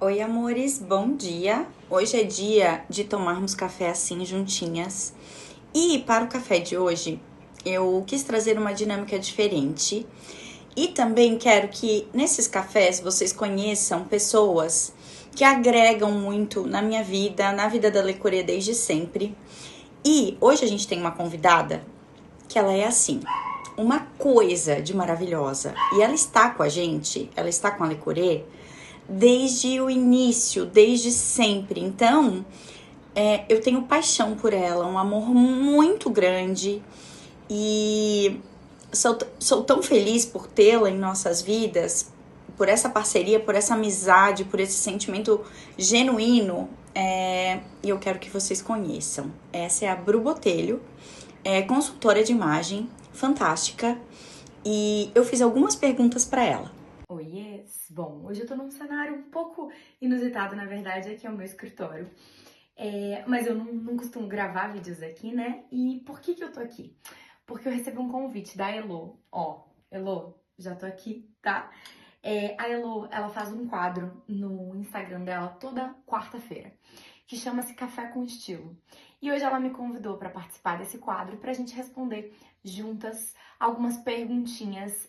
Oi, amores, bom dia. Hoje é dia de tomarmos café assim juntinhas. E para o café de hoje, eu quis trazer uma dinâmica diferente. E também quero que nesses cafés vocês conheçam pessoas que agregam muito na minha vida, na vida da Le Courrier desde sempre. E hoje a gente tem uma convidada que ela é assim, uma coisa de maravilhosa. E ela está com a gente, ela está com a Le Courrier desde o início, desde sempre. Então, eu tenho paixão por ela, um amor muito grande e sou tão feliz por tê-la em nossas vidas, por essa parceria, por essa amizade, por esse sentimento genuíno. E eu quero que vocês conheçam. Essa é a Bru Botelho, consultora de imagem, fantástica. E eu fiz algumas perguntas para ela. Oiês! Bom, hoje eu tô num cenário um pouco inusitado, na verdade, aqui é o meu escritório. Mas eu não costumo gravar vídeos aqui, né? E por que eu tô aqui? Porque eu recebi um convite da Elo. Ó, Elo, já tô aqui, tá? A Elo, ela faz um quadro no Instagram dela toda quarta-feira, que chama-se Café com Estilo. E hoje ela me convidou para participar desse quadro pra gente responder juntas algumas perguntinhas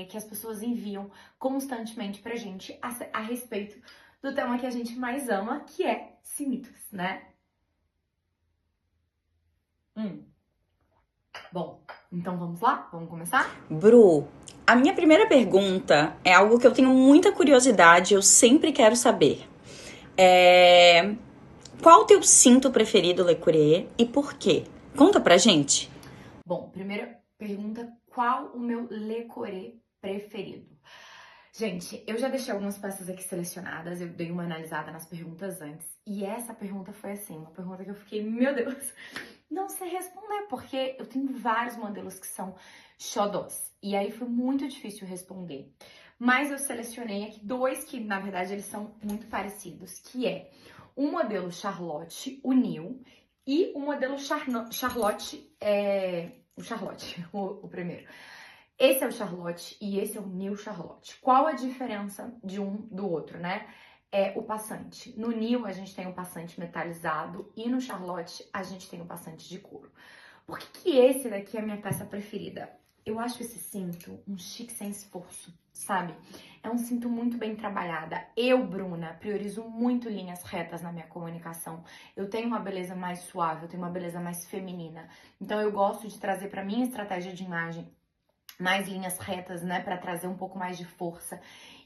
que as pessoas enviam constantemente pra gente a respeito do tema que a gente mais ama, que é cimitos, né? Bom, então vamos lá? Vamos começar? Bru, a minha primeira pergunta é algo que eu tenho muita curiosidade, eu sempre quero saber. Qual o teu cinto preferido, Le Courrier, e por quê? Conta pra gente. Bom, primeira pergunta, qual o meu Le Courrier preferido? Gente, eu já deixei algumas peças aqui selecionadas, eu dei uma analisada nas perguntas antes, e essa pergunta foi assim, uma pergunta que eu fiquei, meu Deus, não sei responder, porque eu tenho vários modelos que são xodós, e aí foi muito difícil responder. Mas eu selecionei aqui dois que, na verdade, eles são muito parecidos, que é o modelo Charlotte, o New, e o modelo Charlotte, o Charlotte, o primeiro. Esse é o Charlotte e esse é o New Charlotte. Qual a diferença de um do outro, né? É o passante. No New a gente tem o passante metalizado e no Charlotte a gente tem o passante de couro. Por que esse daqui é a minha peça preferida? Eu acho esse cinto um chique sem esforço, sabe? É um cinto muito bem trabalhada. Eu, Bruna, priorizo muito linhas retas na minha comunicação. Eu tenho uma beleza mais suave, eu tenho uma beleza mais feminina. Então eu gosto de trazer para minha estratégia de imagem mais linhas retas, né, para trazer um pouco mais de força.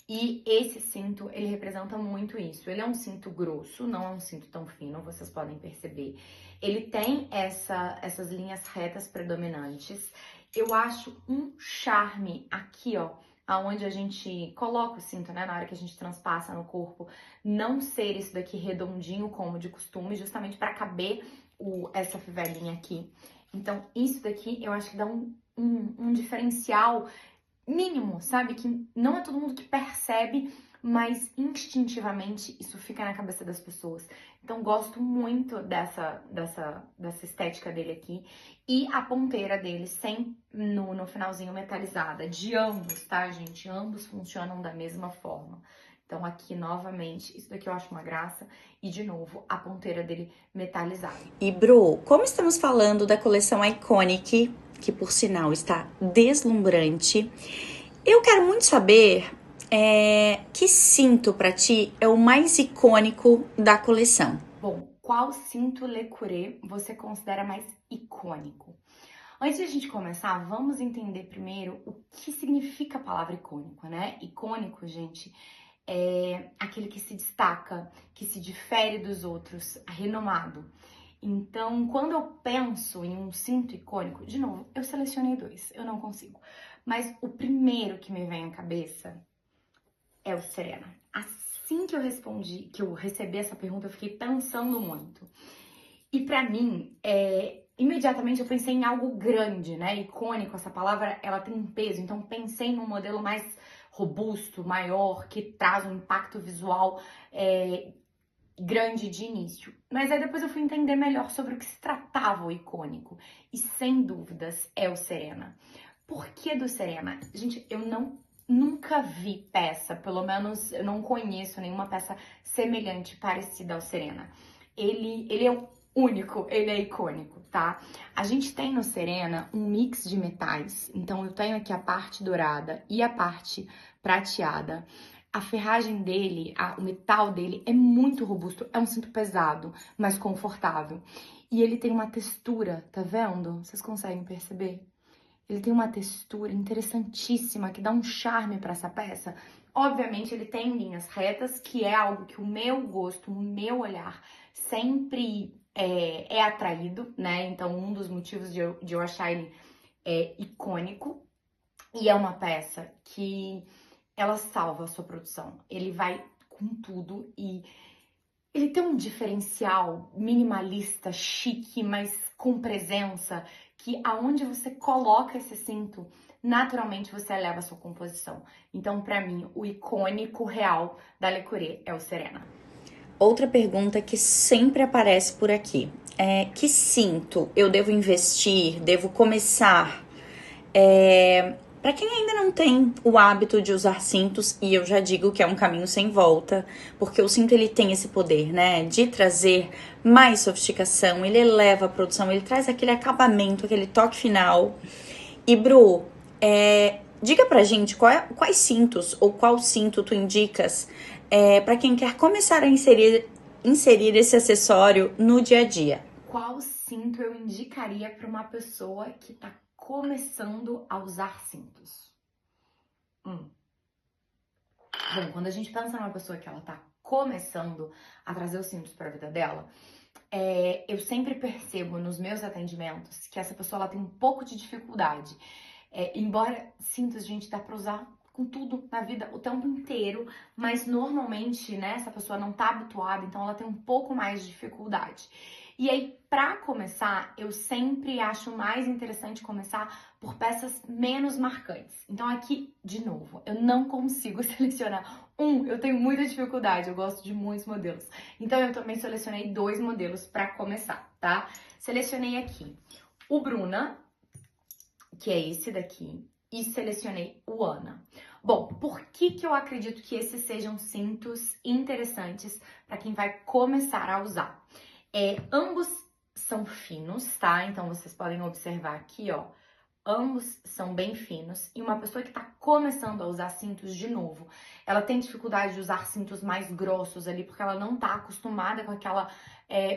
E esse cinto, ele representa muito isso. Ele é um cinto grosso, não é um cinto tão fino, vocês podem perceber. Ele tem essas linhas retas predominantes. Eu acho um charme aqui, ó, aonde a gente coloca o cinto, né, na hora que a gente transpassa no corpo, não ser isso daqui redondinho como de costume, justamente para caber essa fivelinha aqui. Então, isso daqui eu acho que dá um diferencial mínimo, sabe? Que não é todo mundo que percebe, mas instintivamente isso fica na cabeça das pessoas. Então, gosto muito dessa estética dele aqui. E a ponteira dele, sem no finalzinho metalizada. De ambos, tá, gente? Ambos funcionam da mesma forma. Então, aqui, novamente, isso daqui eu acho uma graça. E, de novo, a ponteira dele metalizada. E Bru, como estamos falando da coleção Iconic, que por sinal está deslumbrante, eu quero muito saber que cinto pra ti é o mais icônico da coleção. Bom, qual cinto Le Courrier você considera mais icônico? Antes de a gente começar, vamos entender primeiro o que significa a palavra icônico, né? Icônico, gente, é aquele que se destaca, que se difere dos outros, renomado. Então, quando eu penso em um cinto icônico, de novo, eu selecionei dois, eu não consigo. Mas o primeiro que me vem à cabeça é o Serena. Assim que eu respondi, que eu recebi essa pergunta, eu fiquei pensando muito. E pra mim, imediatamente eu pensei em algo grande, né? Icônico, essa palavra, ela tem um peso. Então pensei num modelo mais robusto, maior, que traz um impacto visual grande de início. Mas aí depois eu fui entender melhor sobre o que se tratava o icônico. E sem dúvidas é o Serena. Por que do Serena? Gente, eu não nunca vi peça, pelo menos eu não conheço nenhuma peça semelhante, parecida ao Serena. Ele é o único, ele é icônico, tá? A gente tem no Serena um mix de metais, então eu tenho aqui a parte dourada e a parte prateada. A ferragem dele, o metal dele é muito robusto, é um cinto pesado, mas confortável. E ele tem uma textura, tá vendo? Vocês conseguem perceber? Ele tem uma textura interessantíssima que dá um charme para essa peça. Obviamente, ele tem linhas retas, que é algo que o meu gosto, o meu olhar sempre é atraído, né? Então, um dos motivos de eu achar ele icônico. E é uma peça que ela salva a sua produção. Ele vai com tudo e ele tem um diferencial minimalista, chique, mas com presença, que aonde você coloca esse cinto, naturalmente você eleva a sua composição. Então, pra mim, o icônico real da Le Courrier é o Serena. Outra pergunta que sempre aparece por aqui é: que cinto eu devo investir, devo começar? Para quem ainda não tem o hábito de usar cintos, e eu já digo que é um caminho sem volta, porque o cinto ele tem esse poder, né, de trazer mais sofisticação, ele eleva a produção, ele traz aquele acabamento, aquele toque final. E Bru, diga pra gente quais cintos ou qual cinto tu indicas para quem quer começar a inserir esse acessório no dia a dia. Qual cinto eu indicaria para uma pessoa que tá começando a usar cintos? Bom, quando a gente pensa numa pessoa que ela tá começando a trazer os cintos para a vida dela, eu sempre percebo nos meus atendimentos que essa pessoa ela tem um pouco de dificuldade. Embora cintos, gente, dá pra usar com tudo na vida o tempo inteiro, mas normalmente, né, essa pessoa não tá habituada, então ela tem um pouco mais de dificuldade. E aí, pra começar, eu sempre acho mais interessante começar por peças menos marcantes. Então aqui, de novo, eu não consigo selecionar eu tenho muita dificuldade, eu gosto de muitos modelos. Então eu também selecionei 2 modelos pra começar, tá? Selecionei aqui o Bruna, que é esse daqui, e selecionei o Ana. Bom, por que eu acredito que esses sejam cintos interessantes para quem vai começar a usar? Ambos são finos, tá? Então vocês podem observar aqui, ó. Ambos são bem finos e uma pessoa que está começando a usar cintos de novo, ela tem dificuldade de usar cintos mais grossos ali porque ela não está acostumada com aquela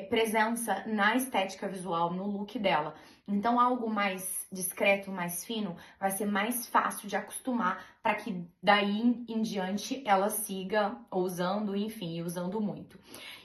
presença na estética visual, no look dela. Então algo mais discreto, mais fino, vai ser mais fácil de acostumar para que daí em diante ela siga usando, enfim, usando muito.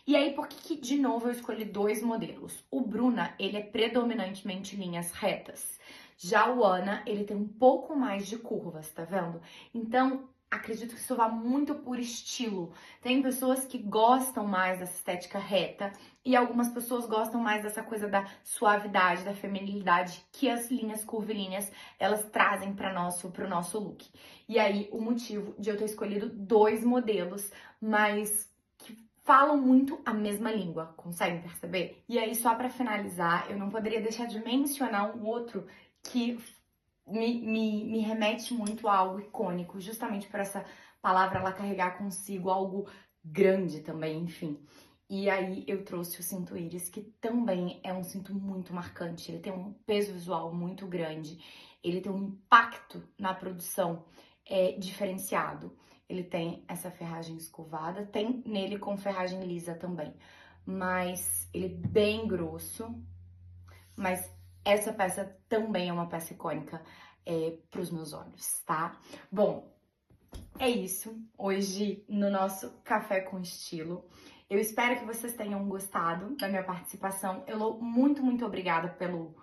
E aí, por que de novo eu escolhi 2 modelos? O Bruna, ele é predominantemente linhas retas. Já o Ana, ele tem um pouco mais de curvas, tá vendo? Então, acredito que isso vá muito por estilo. Tem pessoas que gostam mais dessa estética reta e algumas pessoas gostam mais dessa coisa da suavidade, da feminilidade que as linhas curvilíneas, elas trazem para pro nosso look. E aí, o motivo de eu ter escolhido 2 modelos, mas que falam muito a mesma língua, conseguem perceber? E aí, só para finalizar, eu não poderia deixar de mencionar um outro que me remete muito a algo icônico, justamente por essa palavra ela carregar consigo algo grande também, enfim. E aí eu trouxe o cinto íris, que também é um cinto muito marcante, ele tem um peso visual muito grande, ele tem um impacto na produção diferenciado. Ele tem essa ferragem escovada, tem nele com ferragem lisa também, mas ele é bem grosso, mas essa peça também é uma peça icônica para os meus olhos, tá? Bom, é isso hoje no nosso Café com Estilo. Eu espero que vocês tenham gostado da minha participação. Elô, muito obrigada pelo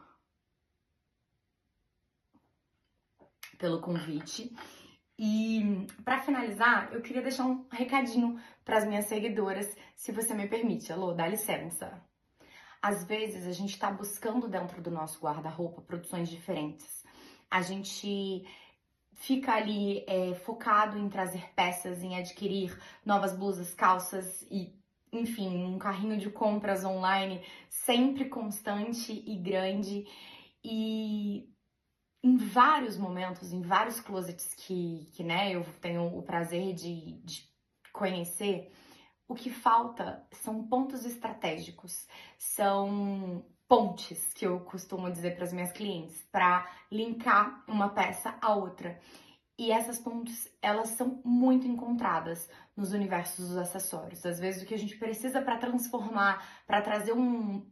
convite. E para finalizar, eu queria deixar um recadinho para as minhas seguidoras, se você me permite. Elô, dá licença. Às vezes a gente está buscando dentro do nosso guarda-roupa produções diferentes. A gente fica ali focado em trazer peças, em adquirir novas blusas, calças e, enfim, um carrinho de compras online sempre constante e grande. E em vários momentos, em vários closets que né, eu tenho o prazer de conhecer, o que falta são pontos estratégicos, são pontes, que eu costumo dizer para as minhas clientes, para linkar uma peça à outra. E essas pontes, elas são muito encontradas nos universos dos acessórios. Às vezes o que a gente precisa para transformar, para trazer um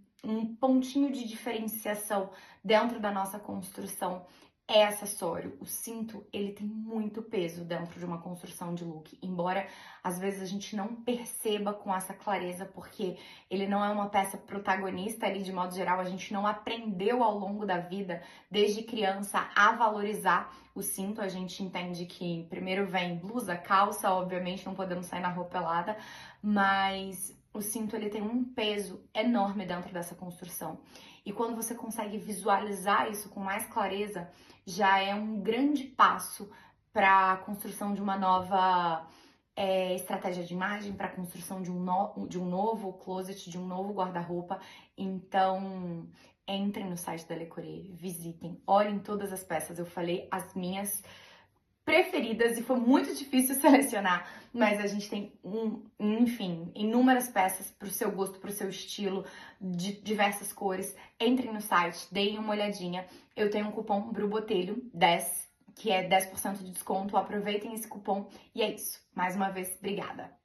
pontinho de diferenciação dentro da nossa construção é acessório. O cinto, ele tem muito peso dentro de uma construção de look, embora às vezes a gente não perceba com essa clareza, porque ele não é uma peça protagonista ali, de modo geral, a gente não aprendeu ao longo da vida, desde criança, a valorizar o cinto. A gente entende que primeiro vem blusa, calça, obviamente não podemos sair na rua pelada, mas o cinto ele tem um peso enorme dentro dessa construção. E quando você consegue visualizar isso com mais clareza, já é um grande passo para a construção de uma nova estratégia de imagem, para a construção de um novo closet, de um novo guarda-roupa. Então, entrem no site da Le Corer, visitem, olhem todas as peças. Eu falei as minhas preferidas e foi muito difícil selecionar, mas a gente tem, enfim, inúmeras peças para o seu gosto, para o seu estilo, de diversas cores. Entrem no site, deem uma olhadinha. Eu tenho um cupom BRUBOTELHO 10, que é 10% de desconto. Aproveitem esse cupom e é isso. Mais uma vez, obrigada!